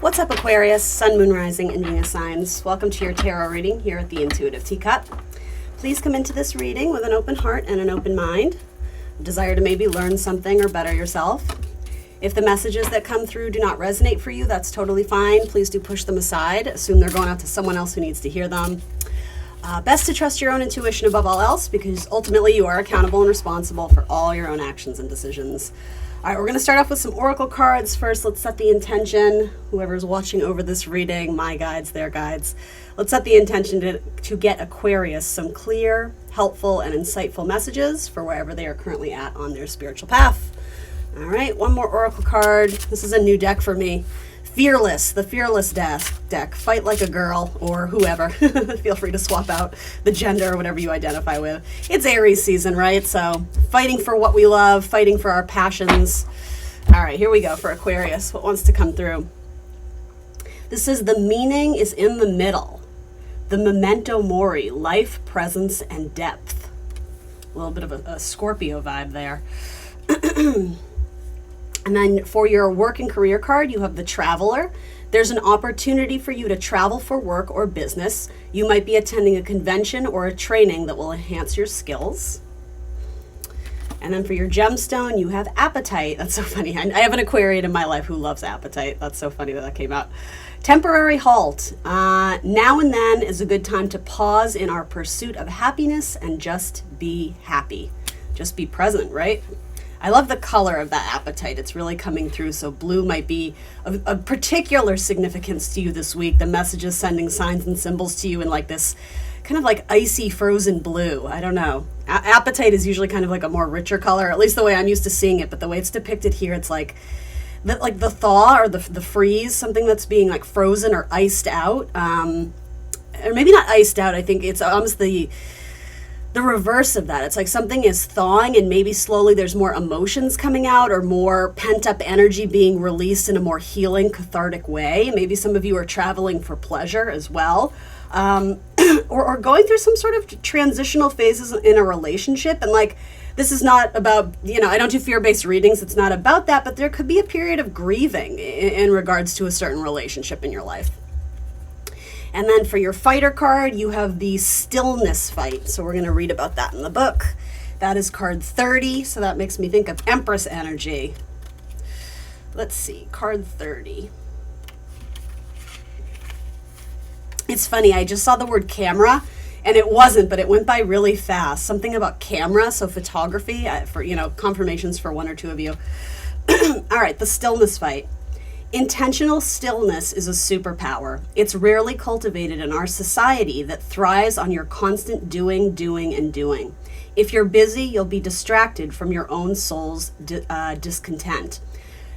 What's up, Aquarius, Sun, Moon, Rising, and Venus signs? Welcome to your tarot reading here at the Intuitive Teacup. Please come into this reading with an open heart and an open mind, a desire to maybe learn something or better yourself. If the messages that come through do not resonate for you, that's totally fine. Please do push them aside. Assume they're going out to someone else who needs to hear them. Best to trust your own intuition above all else, because ultimately you are accountable and responsible for all your own actions and decisions. All right, we're going to start off with some oracle cards. First, let's set the intention. Whoever's watching over this reading, my guides, their guides. Let's set the intention to get Aquarius some clear, helpful, and insightful messages for wherever they are currently at on their spiritual path. All right, one more oracle card. This is a new deck for me. Fearless, the Fearless deck. Fight like a girl, or whoever. Feel free to swap out the gender or whatever you identify with. It's Aries season, right? So fighting for what we love, fighting for our passions. All right, here we go for Aquarius. What wants to come through? This is the meaning is in the middle. The memento mori, life, presence, and depth. A little bit of a Scorpio vibe there. And then for your work and career card, you have the Traveler. There's an opportunity for you to travel for work or business. You might be attending a convention or a training that will enhance your skills. And then for your gemstone, you have Appetite. That's so funny. I have an Aquarian in my life who loves Appetite. That's so funny that came out. Temporary halt. Now and then is a good time to pause in our pursuit of happiness and just be happy. Just be present, right? I love the color of that Appetite. It's really coming through. So blue might be of particular significance to you this week. The message is sending signs and symbols to you in like this kind of like icy frozen blue. I don't know. Appetite is usually kind of like a more richer color, at least the way I'm used to seeing it. But the way it's depicted here, it's like the thaw or the freeze, something that's being like frozen or iced out. Or maybe not iced out. I think it's almost the reverse of that. It's like something is thawing and maybe slowly there's more emotions coming out or more pent-up energy being released in a more healing, cathartic way. Maybe some of you are traveling for pleasure as well. Or going through some sort of transitional phases in a relationship. And like, this is not about, I don't do fear-based readings. It's not about that, but there could be a period of grieving in regards to a certain relationship in your life. And then for your fighter card, you have the Stillness fight. So we're going to read about that in the book. That is card 30. So that makes me think of Empress energy. Let's see, card 30. It's funny, I just saw the word camera, and it wasn't, but it went by really fast. Something about camera, so photography, for confirmations for one or two of you. All right, the Stillness fight. Intentional stillness is a superpower. It's rarely cultivated in our society that thrives on your constant doing, and doing. If you're busy, you'll be distracted from your own soul's discontent.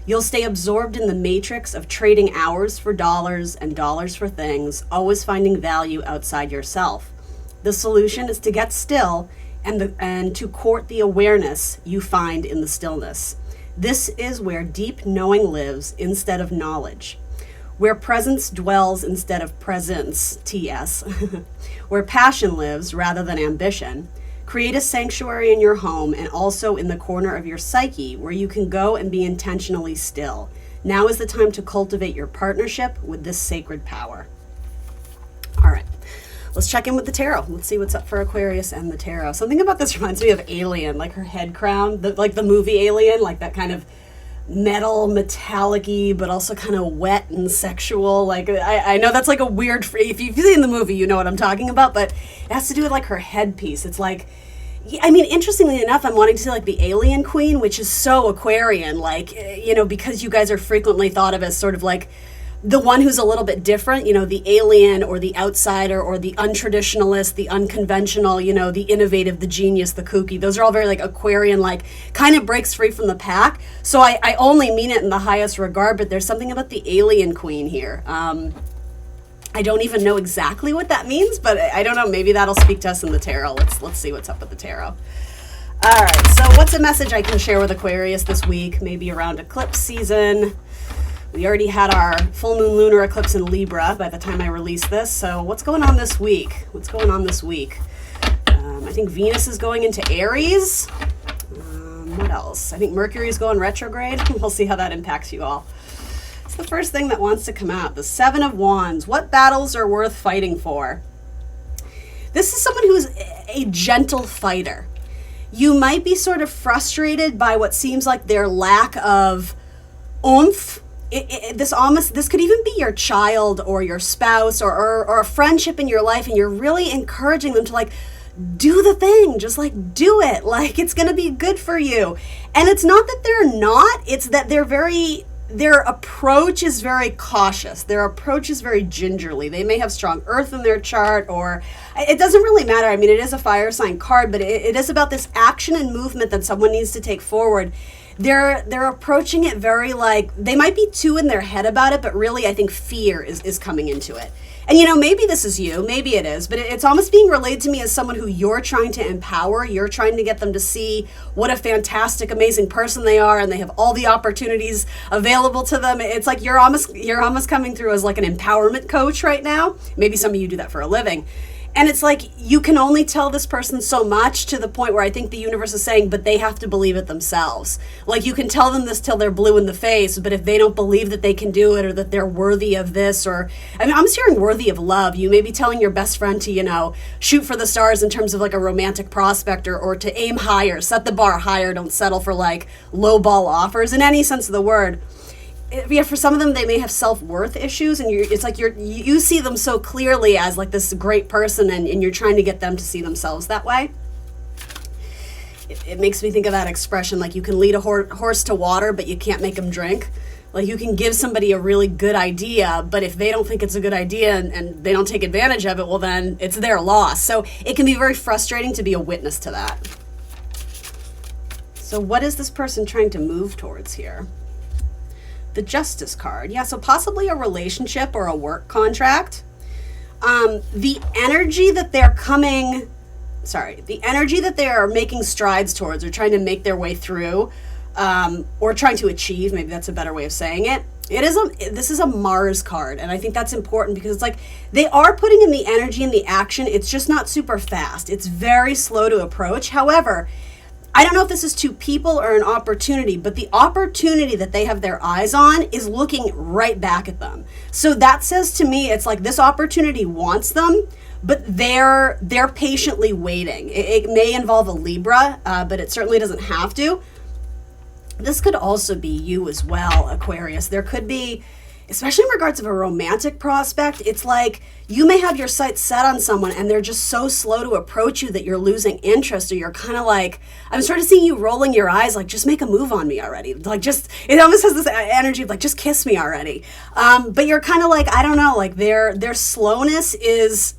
You'll stay absorbed in the matrix of trading hours for dollars and dollars for things, always finding value outside yourself. The solution is to get still and to court the awareness you find in the stillness. This is where deep knowing lives instead of knowledge, where presence dwells instead of presence, TS, where passion lives rather than ambition. Create a sanctuary in your home and also in the corner of your psyche where you can go and be intentionally still. Now is the time to cultivate your partnership with this sacred power. All right. Let's check in with the tarot. Let's see what's up for Aquarius and the tarot. Something about this reminds me of Alien, like her head crown, like the movie Alien, like that kind of metal, metallic-y, but also kind of wet and sexual. Like, I know that's like a weird, if you've seen the movie, you know what I'm talking about, but it has to do with like her headpiece. It's like, I mean, interestingly enough, I'm wanting to see like the Alien Queen, which is so Aquarian, like, because you guys are frequently thought of as sort of like the one who's a little bit different, the alien or the outsider or the untraditionalist, the unconventional, the innovative, the genius, the kooky. Those are all very like Aquarian, like kind of breaks free from the pack. So I only mean it in the highest regard, but there's something about the Alien Queen here. I don't even know exactly what that means, but I don't know. Maybe that'll speak to us in the tarot. Let's see what's up with the tarot. All right. So what's a message I can share with Aquarius this week? Maybe around eclipse season. We already had our full moon lunar eclipse in Libra by the time I released this. So what's going on this week? I think Venus is going into Aries. What else? I think Mercury is going retrograde. We'll see how that impacts you all. the first thing that wants to come out? The Seven of Wands. What battles are worth fighting for? This is someone who is a gentle fighter. You might be sort of frustrated by what seems like their lack of oomph. This could even be your child or your spouse or a friendship in your life, and you're really encouraging them to like do the thing, just like do it, like it's gonna be good for you. And it's not that they're not, it's that their approach is very cautious. Their approach is very gingerly. They may have strong earth in their chart, or it doesn't really matter. I mean, it is a fire sign card, but it is about this action and movement that someone needs to take forward. They're approaching it very like, they might be too in their head about it, but really I think fear is coming into it. And maybe this is you, maybe it is, but it's almost being relayed to me as someone who you're trying to empower. You're trying to get them to see what a fantastic, amazing person they are, and they have all the opportunities available to them. It's like you're almost coming through as like an empowerment coach right now. Maybe some of you do that for a living. And it's like you can only tell this person so much, to the point where I think the universe is saying, but they have to believe it themselves. Like you can tell them this till they're blue in the face, but if they don't believe that they can do it, or that they're worthy of this, or I'm just hearing worthy of love. You may be telling your best friend to, shoot for the stars in terms of like a romantic prospect, or to aim higher, set the bar higher. Don't settle for like low ball offers in any sense of the word. Yeah, for some of them, they may have self-worth issues, and it's like you see them so clearly as like this great person, and you're trying to get them to see themselves that way. It makes me think of that expression, like you can lead a horse to water, but you can't make them drink. Like you can give somebody a really good idea, but if they don't think it's a good idea and they don't take advantage of it, well then it's their loss. So it can be very frustrating to be a witness to that. So what is this person trying to move towards here? The Justice card. Yeah, so possibly a relationship or a work contract. The energy that they are making strides towards, or trying to make their way through, or trying to achieve, maybe that's a better way of saying it. This is a Mars card, and I think that's important because it's like they are putting in the energy and the action. It's just not super fast. It's very slow to approach. However, I don't know if this is two people or an opportunity, but the opportunity that they have their eyes on is looking right back at them. So that says to me, it's like this opportunity wants them, but they're patiently waiting. It may involve a Libra, but it certainly doesn't have to. This could also be you as well, Aquarius. There could be, especially in regards of a romantic prospect, it's like you may have your sights set on someone and they're just so slow to approach you that you're losing interest, or you're kind of like, I'm sort of seeing you rolling your eyes like, just make a move on me already. Like it almost has this energy of like, just kiss me already. But you're kind of like, I don't know, like their slowness is,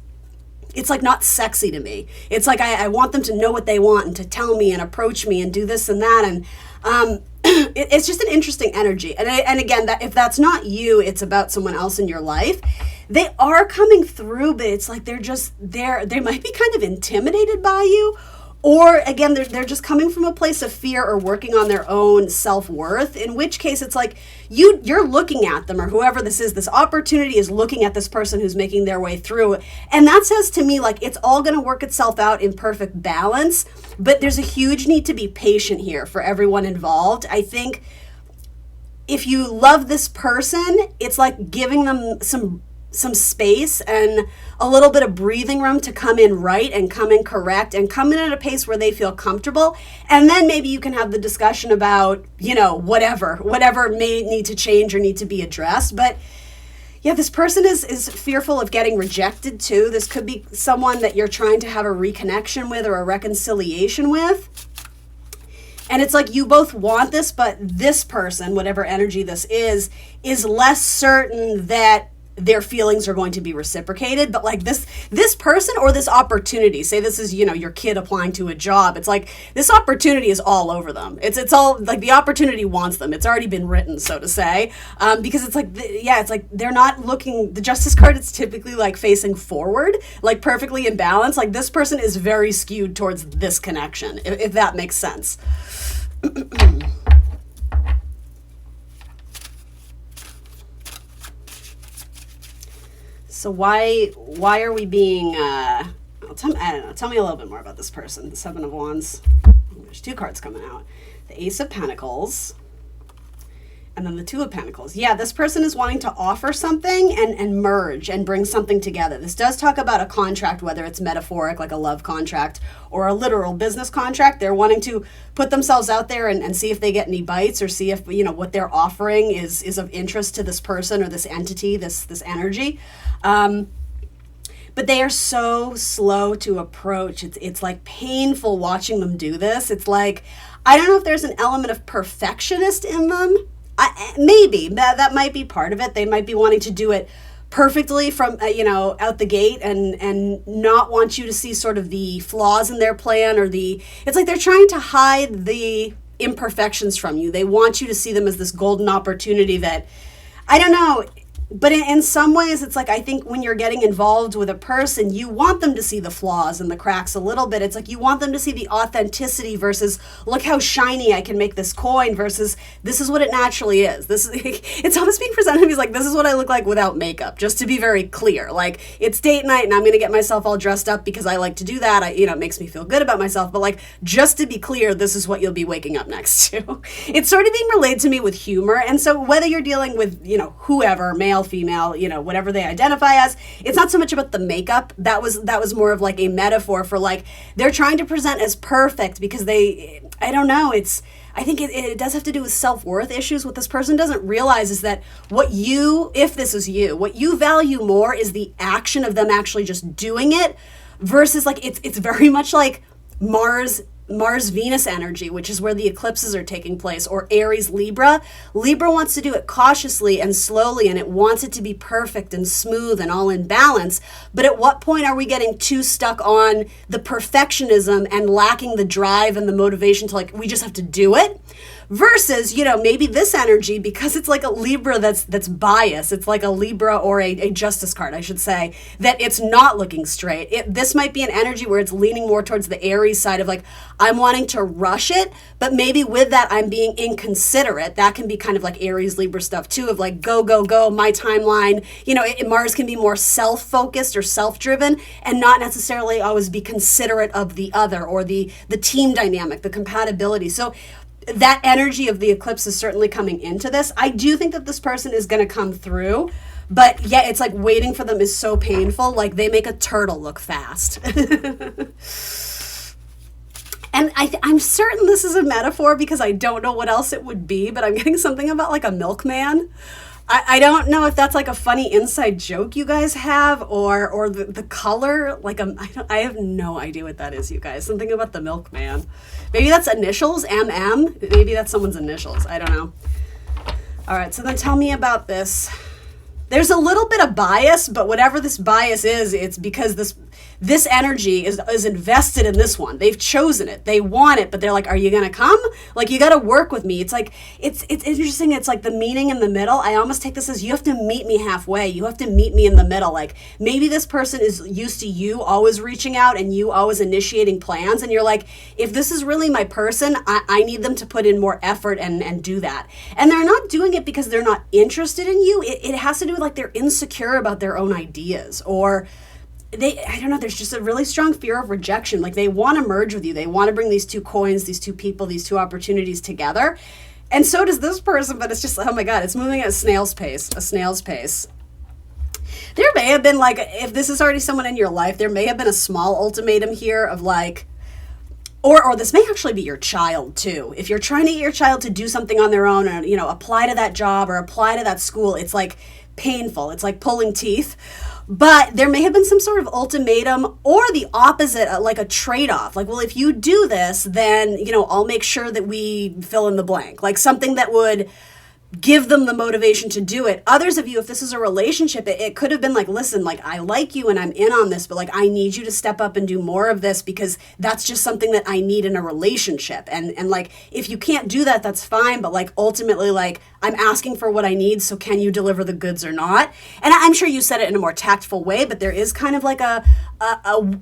it's like not sexy to me. It's like I want them to know what they want and to tell me and approach me and do this and that. And it's just an interesting energy. And again, that if that's not you, it's about someone else in your life. They are coming through, but it's like they might be kind of intimidated by you. Or again, they're just coming from a place of fear or working on their own self-worth, in which case it's like you're looking at them, or whoever this is, this opportunity is looking at this person who's making their way through. And that says to me, like, it's all going to work itself out in perfect balance, but there's a huge need to be patient here for everyone involved. I think if you love this person, it's like giving them some space and a little bit of breathing room to come in right and come in correct and come in at a pace where they feel comfortable. And then maybe you can have the discussion about, whatever may need to change or need to be addressed. But yeah, this person is fearful of getting rejected too. This could be someone that you're trying to have a reconnection with or a reconciliation with. And it's like you both want this, but this person, whatever energy this is less certain that their feelings are going to be reciprocated. But like this person or this opportunity, say this is, your kid applying to a job. It's like this opportunity is all over them. It's all like the opportunity wants them. It's already been written, so to say, because it's like, it's like they're not looking, the Justice card is typically like facing forward, like perfectly in balance. Like this person is very skewed towards this connection, if that makes sense. So why are we being, tell me a little bit more about this person, the Seven of Wands. There's two cards coming out. The Ace of Pentacles And then the Two of Pentacles. Yeah, this person is wanting to offer something and merge and bring something together. This does talk about a contract, whether it's metaphoric, like a love contract, or a literal business contract. They're wanting to put themselves out there and see if they get any bites, or see if, you know, what they're offering is of interest to this person or this entity, this energy. But they are so slow to approach. It's like painful watching them do this. It's like, I don't know if there's an element of perfectionist in them. Maybe that might be part of it. They might be wanting to do it perfectly from out the gate, and not want you to see sort of the flaws in their plan, or it's like they're trying to hide the imperfections from you. They want you to see them as this golden opportunity that, I don't know. But in some ways, it's like, I think when you're getting involved with a person, you want them to see the flaws and the cracks a little bit. It's like you want them to see the authenticity versus, look how shiny I can make this coin, versus this is what it naturally is. It's almost being presented to me as like, this is what I look like without makeup, just to be very clear. Like, it's date night and I'm going to get myself all dressed up because I like to do that. It makes me feel good about myself. But like, just to be clear, this is what you'll be waking up next to. It's sort of being relayed to me with humor. And so whether you're dealing with, whoever, male, female, whatever they identify as, it's not so much about the makeup. That was more of like a metaphor for like, they're trying to present as perfect because I don't know, I think it does have to do with self-worth issues. What this person doesn't realize is that if this is you, what you value more is the action of them actually just doing it, versus like, it's very much like Mars-Venus energy, which is where the eclipses are taking place, or Aries-Libra. Libra wants to do it cautiously and slowly, and it wants it to be perfect and smooth and all in balance. But at what point are we getting too stuck on the perfectionism and lacking the drive and the motivation to like, we just have to do it? Versus, maybe this energy, because it's like a Libra that's biased. It's like a Libra or a Justice card, I should say, that it's not looking straight. This might be an energy where it's leaning more towards the Aries side of like, I'm wanting to rush it, but maybe with that, I'm being inconsiderate. That can be kind of like Aries Libra stuff too, of like, go, my timeline. Mars can be more self-focused or self-driven, and not necessarily always be considerate of the other, or the team dynamic, the compatibility. So that energy of the eclipse is certainly coming into this. I do think that this person is going to come through, but yeah, it's like waiting for them is so painful. Like, they make a turtle look fast. And I'm certain this is a metaphor, because I don't know what else it would be, but I'm getting something about like a milkman. I don't know if that's like a funny inside joke you guys have, or the color. Like, I have no idea what that is, you guys. Something about the milkman. Maybe that's initials, MM. Maybe that's someone's initials. I don't know. All right, so then tell me about this. There's a little bit of bias, but whatever this bias is, it's because this energy is invested in this one. They've chosen it. They want it, but they're like, are you going to come? Like, you got to work with me. It's like, it's interesting. It's like the meeting in the middle. I almost take this as, you have to meet me halfway. You have to meet me in the middle. Like, maybe this person is used to you always reaching out and you always initiating plans. And you're like, if this is really my person, I need them to put in more effort and do that. And they're not doing it because they're not interested in you. It has to do with like, they're insecure about their own ideas, or I don't know, there's just a really strong fear of rejection. Like, they want to merge with you. They want to bring these two coins, these two people, these two opportunities together. And so does this person, but it's just, oh my God, it's moving at a snail's pace. There may have been like, if this is already someone in your life, there may have been a small ultimatum here of like, or this may actually be your child too. If you're trying to get your child to do something on their own, or, apply to that job or apply to that school, it's like painful. It's like pulling teeth. But there may have been some sort of ultimatum, or the opposite, like a trade-off. Like, well, if you do this, then, I'll make sure that we fill in the blank. Like something that would give them the motivation to do it. Others of you, if this is a relationship, it could have been like, listen, like, I like you and I'm in on this, but like, I need you to step up and do more of this, because that's just something that I need in a relationship. And like, if you can't do that, that's fine. But like, ultimately, like, I'm asking for what I need, so can you deliver the goods or not? And I'm sure you said it in a more tactful way, but there is kind of like a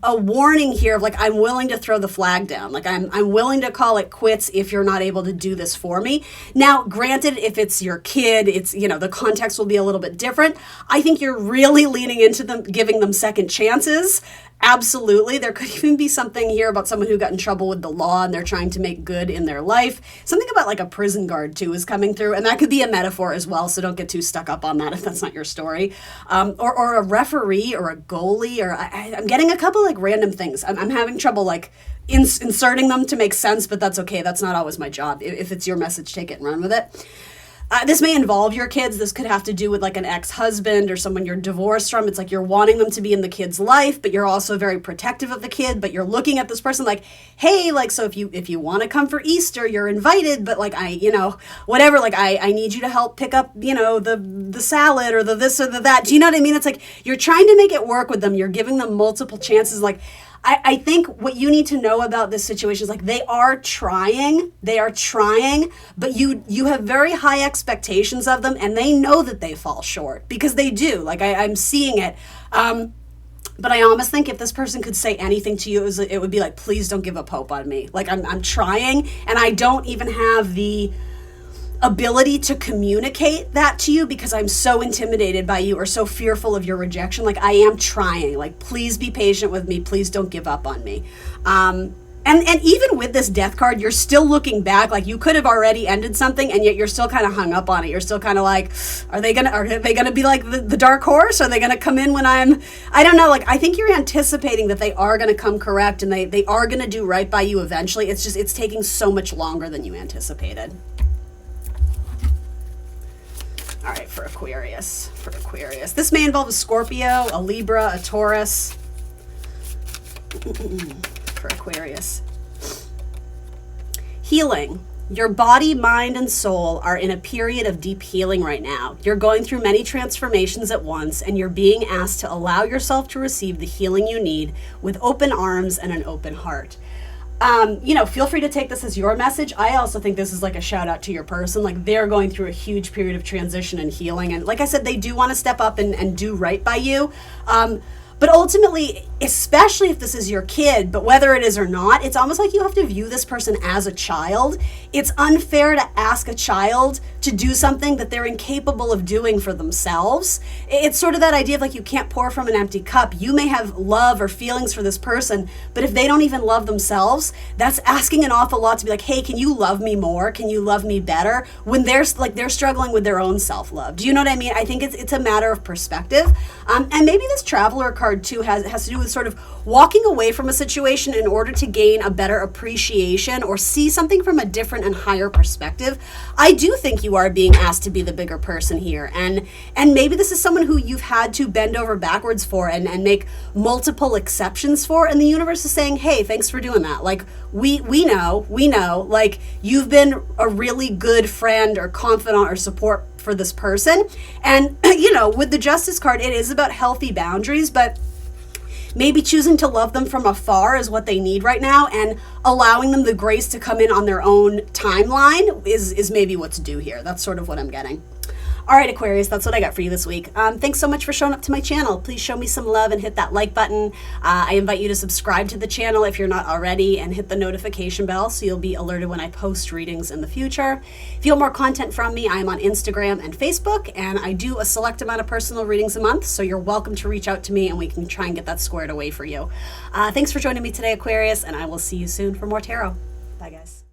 warning here of like, I'm willing to throw the flag down. Like, I'm willing to call it quits if you're not able to do this for me. Now, granted, if it's it's your kid, it's, the context will be a little bit different. I think you're really leaning into them, giving them second chances. Absolutely. There could even be something here about someone who got in trouble with the law and they're trying to make good in their life. Something about like a prison guard too is coming through, and that could be a metaphor as well, so don't get too stuck up on that if that's not your story. Or a referee or a goalie, or I'm getting a couple like random things. I'm having trouble like inserting them to make sense, but that's okay. That's not always my job. If it's your message, take it and run with it. This may involve your kids. This could have to do with like an ex-husband or someone you're divorced from. It's like you're wanting them to be in the kid's life, but you're also very protective of the kid, but you're looking at this person like, hey, like, so if you want to come for Easter, you're invited, but like, whatever, like, I need you to help pick up, the salad or the this or the that. Do you know what I mean? It's like, you're trying to make it work with them. You're giving them multiple chances. Like, I think what you need to know about this situation is like they are trying, but you have very high expectations of them, and they know that they fall short because they do. Like I'm seeing it. But I almost think if this person could say anything to you, it would be like, please don't give up hope on me. Like I'm trying, and I don't even have the ability to communicate that to you because I'm so intimidated by you or so fearful of your rejection. Like I am trying, like, please be patient with me. Please don't give up on me. And even with this death card, you're still looking back, like you could have already ended something, and yet you're still kind of hung up on it. You're still kind of like, are they gonna be like the dark horse? Are they gonna come in when I don't know. Like, I think you're anticipating that they are gonna come correct and they are gonna do right by you eventually. It's just, it's taking so much longer than you anticipated. All right, for Aquarius. This may involve a Scorpio, a Libra, a Taurus. For Aquarius. Healing. Your body, mind, and soul are in a period of deep healing right now. You're going through many transformations at once, and you're being asked to allow yourself to receive the healing you need with open arms and an open heart. Feel free to take this as your message. I also think this is like a shout out to your person. Like they're going through a huge period of transition and healing. And like I said, they do want to step up and do right by you. But ultimately, especially if this is your kid, but whether it is or not, it's almost like you have to view this person as a child. It's unfair to ask a child to do something that they're incapable of doing for themselves. It's sort of that idea of like you can't pour from an empty cup. You may have love or feelings for this person, but if they don't even love themselves, that's asking an awful lot to be like, hey, can you love me more? Can you love me better? When they're struggling with their own self-love. Do you know what I mean? I think it's a matter of perspective. And maybe this traveler card too has to do with sort of walking away from a situation in order to gain a better appreciation or see something from a different and higher perspective. I do think you are being asked to be the bigger person here, and maybe this is someone who you've had to bend over backwards for and make multiple exceptions for, and the universe is saying, hey, thanks for doing that. Like we know, like you've been a really good friend or confidant or support for this person. And with the Justice card, it is about healthy boundaries, but maybe choosing to love them from afar is what they need right now, and allowing them the grace to come in on their own timeline is maybe what's due here. That's sort of what I'm getting. All right, Aquarius, that's what I got for you this week. Thanks so much for showing up to my channel. Please show me some love and hit that like button. I invite you to subscribe to the channel if you're not already, and hit the notification bell so you'll be alerted when I post readings in the future. If you want more content from me, I'm on Instagram and Facebook, and I do a select amount of personal readings a month, so you're welcome to reach out to me and we can try and get that squared away for you. Thanks for joining me today, Aquarius, and I will see you soon for more tarot. Bye, guys.